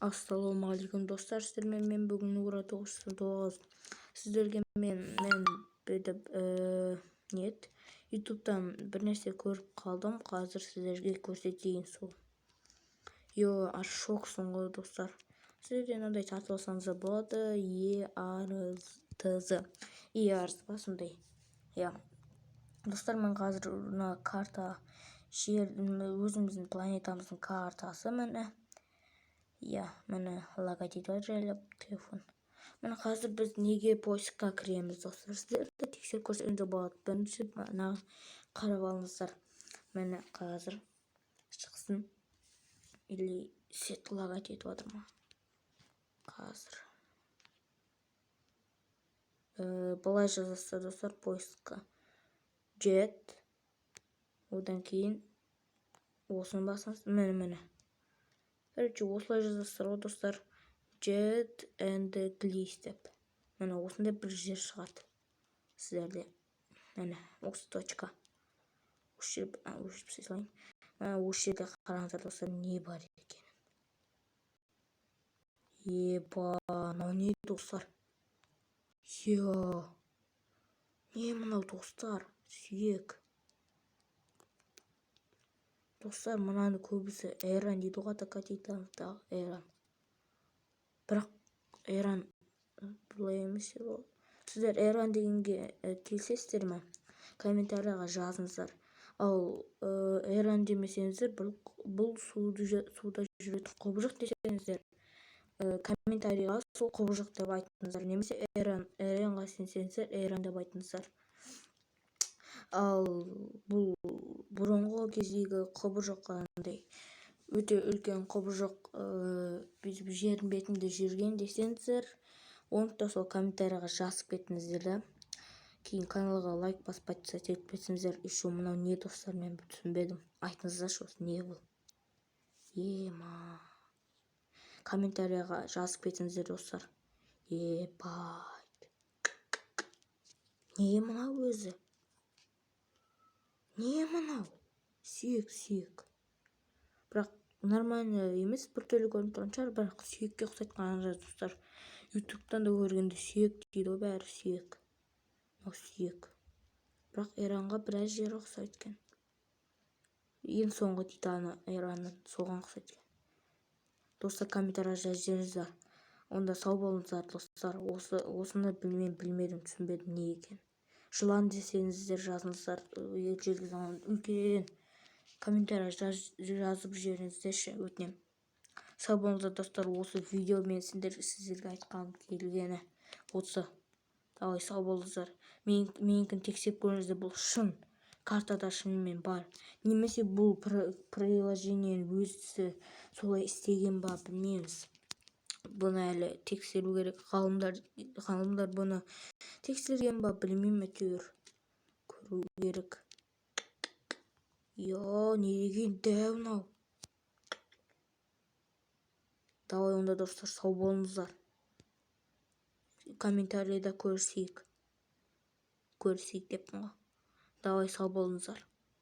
Ассалаумағалейкум достар, сіздермен мен бүгін Нура 909 сіздерге мен бүйтіп ютубтан бір нәрсе көріп қалдым. Қазір сіздерге көрсетейін. сол шоксың ғой достар. Сіздерде мынандай тартып алсаңыз болады. EARTZ ба сондай. Достар, мен қазір мына карта жер өзіміздің планетамыздың картасы міне. Міне логотип жайлап телефон. Міне қазір біз неге поискқа кіреміз достар. Сіздерді тексеріп көрсеңіздер болады. Бірінші мына қарап алыңыздар. Міне қазір шықсын. Или сет логотип жатыр ма? Қазір. Былай жазасыздар достар, поискқа. Jet. Одан кейін осыны басыңыз. Міне. Короче, осылай жазасыздар ғой достар. Jet and Gliss деп. Міне осындай бір жер шығады сіздерде. Міне осы точка. Осы жерде қараңыздар достар, не бар екен. Мынау не достар? Не мынау достар? Сүйек. Достар, мынаны көбісі Эйран дейді ғой, Катитандағы Эйран. Бірақ Эйран бұлай емес ғой. Сіздер Эйран дегенге келсесіздер ме? Комментарияға жазыңыздар. Ал Эйран демесеңіздер, бұл суда жүретін құбыжық десеңіздер, комментарияға сол құбыжық деп айтыңыздар. Немесе Эйранға сенсеңіздер, Эйран деп айтыңыздар. Ал бұл бұрынғы кездегі құбыжық қандай өте үлкен құбыжық жердің бетінде жүрген десеңіздер, оны да сол комментарияға жазып кетіңіздер да. Кейін каналға лайк басып подписаться етпесеңіздер, еще мынау не достар, мен түсінбедім. Айтыңыздаршы, не бұл? Комментарияға жазып кетіңіздер достар. Не мынау өзі? Не мынау? Сүйек. Бірақ нормально емес, бір түрлі көрініп тұрған шығар, бірақ сүйекке ұқсайды қараңыздар достар. Ютубтан да көргенде сүйек дейді ғой, бәрі сүйек. Мынау сүйек. Бірақ Эйранға біраз жері ұқсайды екен. Ең соңғы титаны Эйранның соған ұқсайды екен. Достар, комментарияға жазыңыздар. Онда сау болыңыздар достар. Осыны білмедім, түсінбедім не екен. Жылан десеңіздер жазыңыздар. Ежелгі заман үлкен комментария жазып жіберіңіздерші, өтінем. Сау болыңыздар достар. Осы видеомен сіздерге айтқаным келгені осы. Давай, сау болыңыздар. Менікін тексеріп көріңіздер, бұл шын. Картада шынымен бар. Немесе бұл приложениені өзі солай істеген ба, білмейміз. Бұны әлі тексеру керек. Ғалымдар бұны тексерген ба, білмеймін, әйтеуір көру керек. Не деген дәу мынау. Давай онда достар, сау болыңыздар. Комментарияда көрісейік деп мұға. Давай, сау болыңыздар.